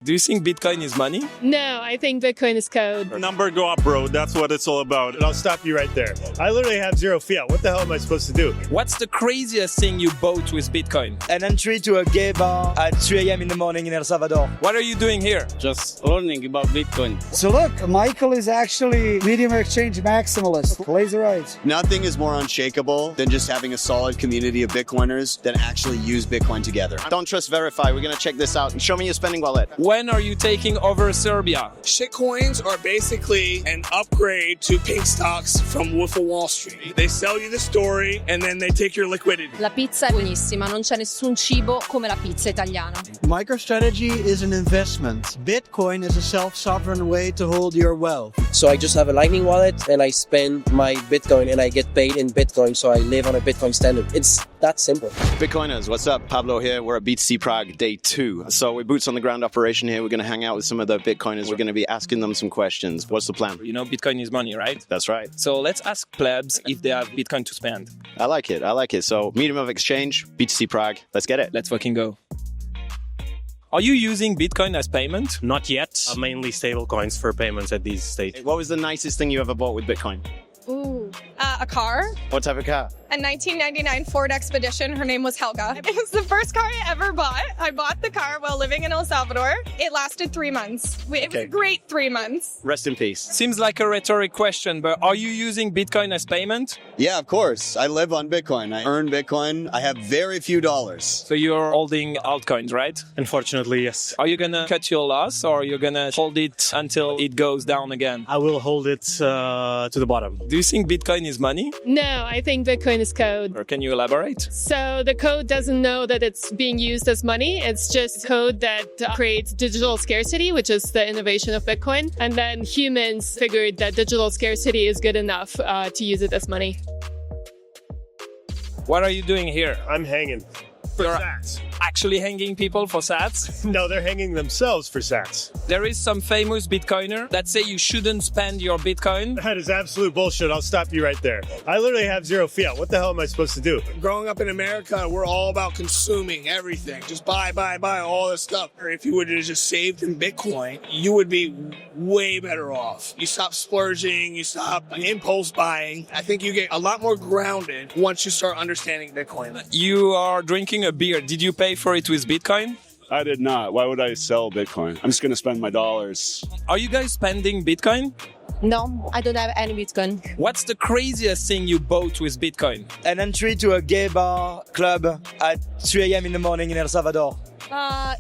Do you think Bitcoin is money? No, I think Bitcoin is code. Number go up, bro. That's what it's all about. And I'll stop you right there. I literally have zero fiat. What the hell am I supposed to do? What's the craziest thing you bought with Bitcoin? An entry to a gay bar at 3 a.m. in the morning in El Salvador. What are you doing here? Just learning about Bitcoin. So look, Michael is actually medium exchange maximalist. Plays it right. Nothing is more unshakable than just having a solid community of Bitcoiners that actually use Bitcoin together. Don't trust verify. We're going to check this out and show me your spending wallet. When are you taking over Serbia? Shitcoins are basically an upgrade to pink stocks from Wolf of Wall Street. They sell you the story and then they take your liquidity. La pizza è buonissima, non c'è nessun cibo come la pizza italiana. MicroStrategy is an investment. Bitcoin is a self-sovereign way to hold your wealth. So I just have a Lightning wallet and I spend my Bitcoin and I get paid in Bitcoin, so I live on a Bitcoin standard. It's that simple. Bitcoiners, what's up? Pablo here. We're at BTC Prague day 2. So we're boots on the ground operation here. We're going to hang out with some of the Bitcoiners. We're going to be asking them some questions. What's the plan? You know, Bitcoin is money, right? That's right. So let's ask plebs if they have Bitcoin to spend. I like it. I like it. So medium of exchange, BTC Prague. Let's get it. Let's fucking go. Are you using Bitcoin as payment? Not yet. Mainly stable coins for payments at this stage. What was the nicest thing you ever bought with Bitcoin? Ooh, a car. What type of car? A 1999 Ford Expedition. Her name was Helga. It was the first car I ever bought. I bought the car while living in El Salvador. It lasted 3 months. It was a great 3 months. Rest in peace. Seems like a rhetoric question, but are you using Bitcoin as payment? Yeah, of course. I live on Bitcoin. I earn Bitcoin. I have very few dollars. So you're holding altcoins, right? Unfortunately, yes. Are you gonna cut your loss or you're gonna hold it until it goes down again? I will hold it to the bottom. Do you think Bitcoin is money? No, I think Bitcoin is code. Or can you elaborate? So the code doesn't know that it's being used as money. It's just code that creates digital scarcity, which is the innovation of Bitcoin. And then humans figured that digital scarcity is good enough to use it as money. What are you doing here? I'm hanging. For sats. Actually hanging people for sats? No, they're hanging themselves for sats. There is some famous Bitcoiner that say you shouldn't spend your Bitcoin. That is absolute bullshit. I'll stop you right there. I literally have zero fiat. What the hell am I supposed to do? Growing up in America, we're all about consuming everything. Just buy all this stuff. Or if you would have just saved in Bitcoin, you would be way better off. You stop splurging, you stop impulse buying. I think you get a lot more grounded once you start understanding Bitcoin. You are drinking a beer. Did you pay for it with Bitcoin? I did not. Why would I sell Bitcoin? I'm just going to spend my dollars. Are you guys spending Bitcoin? No, I don't have any Bitcoin. What's the craziest thing you bought with Bitcoin? An entry to a gay bar club at 3 a.m. in the morning in El Salvador.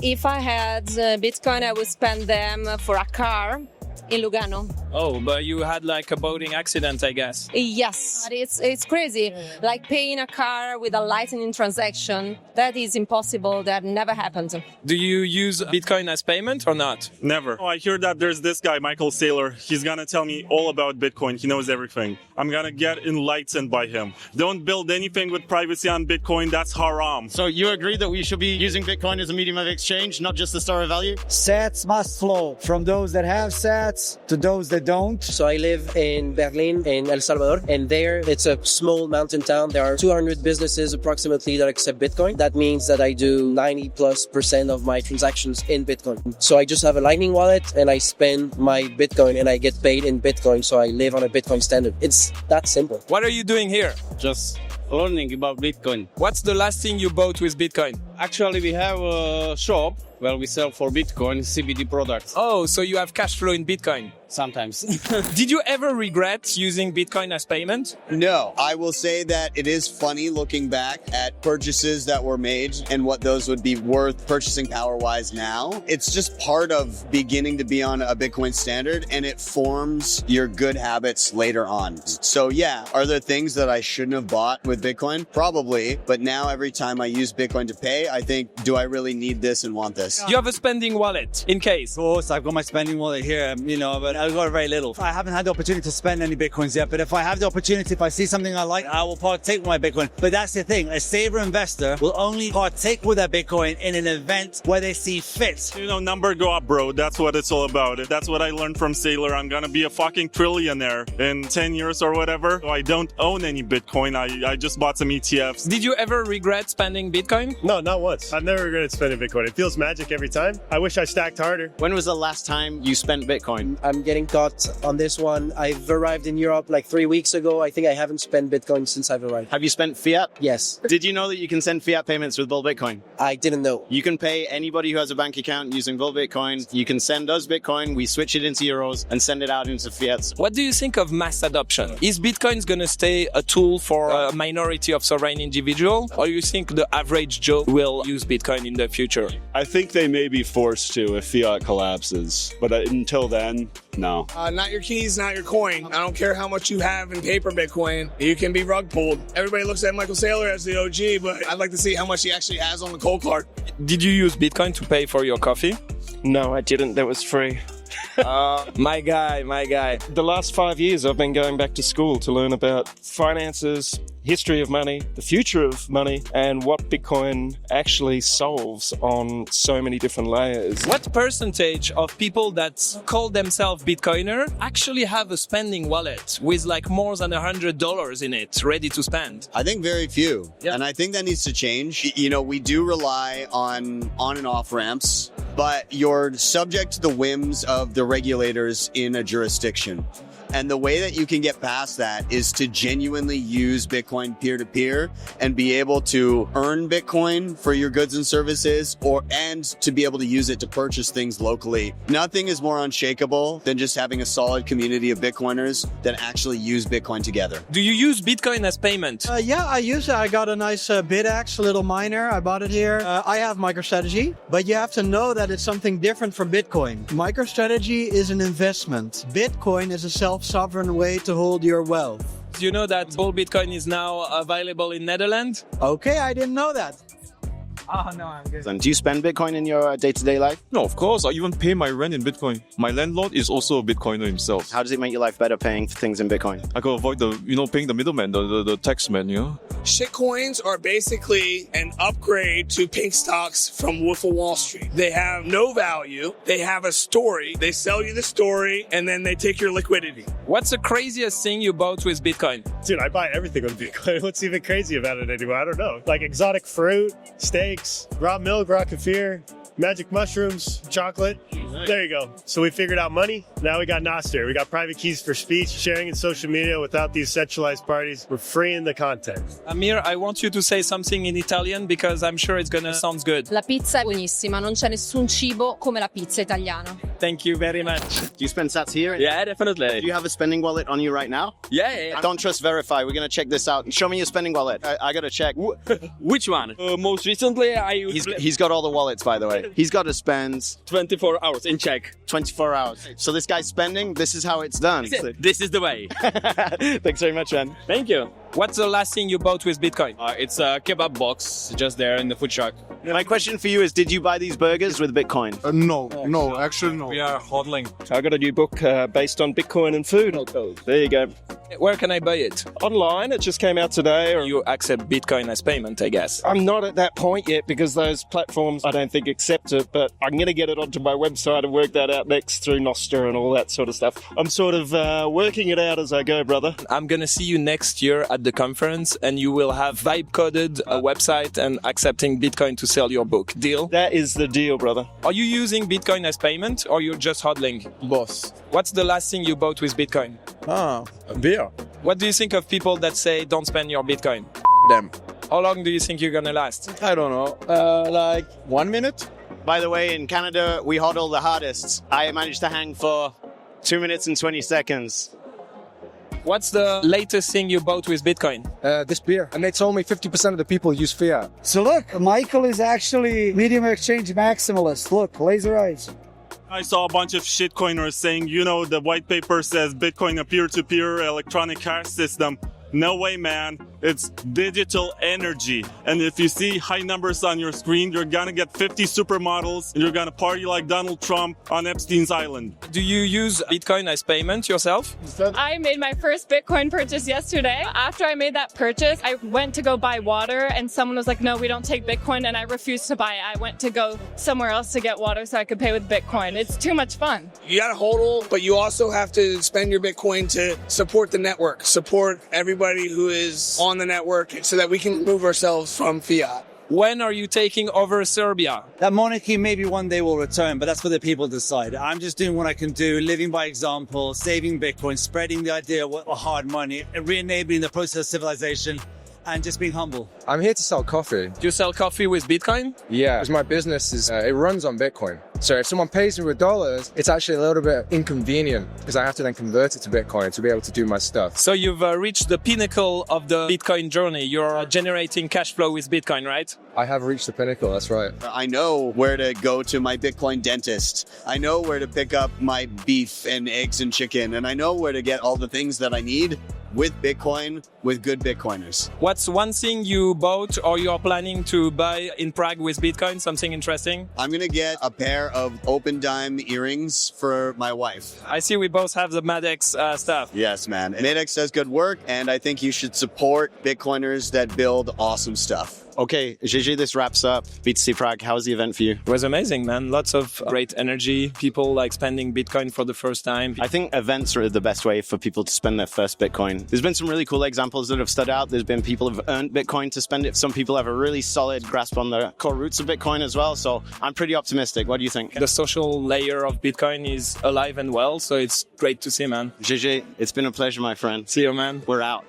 If I had Bitcoin, I would spend them for a car in Lugano. Oh, but you had like a boating accident, I guess. Yes, it's crazy. Like paying a car with a lightning transaction, that is impossible. That never happened. Do you use Bitcoin as payment or not? Never. Oh, I hear that there's this guy, Michael Saylor. He's gonna tell me all about Bitcoin. He knows everything. I'm gonna get enlightened by him. Don't build anything with privacy on Bitcoin. That's haram. So you agree that we should be using Bitcoin as a medium of exchange, not just the store of value? Sats must flow from those that have sats to those that don't. So I live in Berlin, in El Salvador, and there it's a small mountain town. There are 200 businesses approximately that accept Bitcoin. That means that I do 90+% of my transactions in Bitcoin. So I just have a Lightning wallet and I spend my Bitcoin and I get paid in Bitcoin, so I live on a Bitcoin standard. It's that simple. What are you doing here? Just learning about Bitcoin. What's the last thing you bought with Bitcoin? Actually, we have a shop where we sell for Bitcoin CBD products. Oh, so you have cash flow in Bitcoin? Sometimes. Did you ever regret using Bitcoin as payment? No. I will say that it is funny looking back at purchases that were made and what those would be worth purchasing power-wise now. It's just part of beginning to be on a Bitcoin standard, and it forms your good habits later on. So yeah, are there things that I shouldn't have bought with Bitcoin? Probably. But now every time I use Bitcoin to pay, I think, do I really need this and want this? You have a spending wallet in case. Of course, I've got my spending wallet here, but I've got very little. I haven't had the opportunity to spend any Bitcoins yet, but if I have the opportunity, if I see something I like, I will partake with my Bitcoin. But that's the thing, a saver investor will only partake with their Bitcoin in an event where they see fit. You know, number go up, bro. That's what it's all about. That's what I learned from Sailor. I'm gonna be a fucking trillionaire in 10 years or whatever. So I don't own any Bitcoin. I just bought some ETFs. Did you ever regret spending Bitcoin? No, not once. I've never regretted spending Bitcoin. It feels magic every time. I wish I stacked harder. When was the last time you spent Bitcoin? I'm getting caught on this one. I've arrived in Europe like 3 weeks ago. I think I haven't spent Bitcoin since I've arrived. Have you spent fiat? Yes. Did you know that you can send fiat payments with Bull Bitcoin? I didn't know. You can pay anybody who has a bank account using Bull Bitcoin. You can send us Bitcoin, we switch it into euros and send it out into fiat. What do you think of mass adoption? Is Bitcoin going to stay a tool for a minority of sovereign individuals, or you think the average Joe will use Bitcoin in the future? I think they may be forced to if fiat collapses, but until then, no. Not your keys, not your coin. I don't care how much you have in paper Bitcoin. You can be rug pulled. Everybody looks at Michael Saylor as the OG, but I'd like to see how much he actually has on the cold card. Did you use Bitcoin to pay for your coffee? No, I didn't. That was free. My guy. The last 5 years I've been going back to school to learn about finances, history of money, the future of money, and what Bitcoin actually solves on so many different layers. What percentage of people that call themselves Bitcoiner actually have a spending wallet with like more than $100 in it, ready to spend? I think very few. Yeah. And I think that needs to change. You know, we do rely on and off ramps, but you're subject to the whims of the regulators in a jurisdiction. And the way that you can get past that is to genuinely use Bitcoin peer-to-peer and be able to earn Bitcoin for your goods and services and to be able to use it to purchase things locally. Nothing is more unshakable than just having a solid community of Bitcoiners that actually use Bitcoin together. Do you use Bitcoin as payment? Yeah, I use it. I got a nice BitX, a little miner. I bought it here. I have MicroStrategy, but you have to know that it's something different from Bitcoin. MicroStrategy is an investment. Bitcoin is a self-sovereign way to hold your wealth. Do you know that Bull Bitcoin is now available in Netherlands? Okay, I didn't know that. Oh, no, I'm good. And do you spend Bitcoin in your day-to-day life? No, of course. I even pay my rent in Bitcoin. My landlord is also a Bitcoiner himself. How does it make your life better paying for things in Bitcoin? I can avoid paying the middleman, the taxman, Shitcoins are basically an upgrade to pink stocks from Wolf of Wall Street. They have no value. They have a story. They sell you the story, and then they take your liquidity. What's the craziest thing you bought with Bitcoin? Dude, I buy everything with Bitcoin. What's even crazy about it anymore? I don't know. Like exotic fruit, steaks, raw milk, raw kefir, magic mushrooms, chocolate. There you go. So we figured out money. Now we got Nostr. We got private keys for speech, sharing in social media without these centralized parties. We're freeing the content. Amir, I want you to say something in Italian because I'm sure it's gonna sound good. La pizza è buonissima, non c'è nessun cibo come la pizza italiana. Thank you very much. Do you spend sats here? Yeah, definitely. Do you have a spending wallet on you right now? Yeah. Don't trust verify. We're going to check this out. Show me your spending wallet. I got to check. Which one? Most recently, I used... He's got all the wallets, by the way. He's got to spend... 24 hours in check. 24 hours. So this guy's spending. This is how it's done. This is the way. Thanks very much, man. Thank you. What's the last thing you bought with Bitcoin? It's a kebab box just there in the food truck. My question for you is, did you buy these burgers with Bitcoin? No, actually no. We are hodling. I got a new book based on Bitcoin and food. There you go. Where can I buy it? Online, it just came out today. You accept Bitcoin as payment, I guess. I'm not at that point yet because those platforms, I don't think, accept it, but I'm going to get it onto my website and work that out next through Nostr and all that sort of stuff. I'm sort of working it out as I go, brother. I'm going to see you next year at the conference and you will have vibe-coded a website and accepting Bitcoin to sell your book. Deal? That is the deal, brother. Are you using Bitcoin as payment or you're just hodling? Boss. What's the last thing you bought with Bitcoin? A beer. What do you think of people that say don't spend your Bitcoin? Them. How long do you think you're gonna last? I don't know. Like 1 minute? By the way, in Canada, we hodl the hardest. I managed to hang for 2 minutes and 20 seconds. What's the latest thing you bought with Bitcoin? This beer. And it's only 50% of the people use fiat. So look, Michael is actually medium exchange maximalist. Look, laser eyes. I saw a bunch of shitcoiners saying, the white paper says Bitcoin a peer-to-peer electronic cash system. No way, man. It's digital energy. And if you see high numbers on your screen, you're gonna get 50 supermodels and you're gonna party like Donald Trump on Epstein's Island. Do you use Bitcoin as payment yourself? I made my first Bitcoin purchase yesterday. After I made that purchase, I went to go buy water and someone was like, no, we don't take Bitcoin, and I refused to buy it. I went to go somewhere else to get water so I could pay with Bitcoin. It's too much fun. You got to hodl, but you also have to spend your Bitcoin to support the network, support everybody who is on the network so that we can remove ourselves from fiat. When are you taking over Serbia? That monarchy maybe one day will return, but that's for the people to decide. I'm just doing what I can do, living by example, saving Bitcoin, spreading the idea of hard money, re-enabling the process of civilization, and just being humble. I'm here to sell coffee. Do you sell coffee with Bitcoin? Yeah, because my business is it runs on Bitcoin. So if someone pays me with dollars, it's actually a little bit inconvenient because I have to then convert it to Bitcoin to be able to do my stuff. So you've reached the pinnacle of the Bitcoin journey. You're generating cash flow with Bitcoin, right? I have reached the pinnacle, that's right. I know where to go to my Bitcoin dentist. I know where to pick up my beef and eggs and chicken. And I know where to get all the things that I need with Bitcoin, with good Bitcoiners. What's one thing you bought or you're planning to buy in Prague with Bitcoin? Something interesting? I'm going to get a pair of open dime earrings for my wife. I see we both have the Madex stuff. Yes, man. Madex does good work, and I think you should support Bitcoiners that build awesome stuff. Okay, GG, this wraps up BTC Prague. How was the event for you? It was amazing, man. Lots of great energy. People like spending Bitcoin for the first time. I think events are the best way for people to spend their first Bitcoin. There's been some really cool examples that have stood out. There's been people who have earned Bitcoin to spend it. Some people have a really solid grasp on the core roots of Bitcoin as well. So I'm pretty optimistic. What do you think? The social layer of Bitcoin is alive and well. So it's great to see, man. GG, it's been a pleasure, my friend. See you, man. We're out.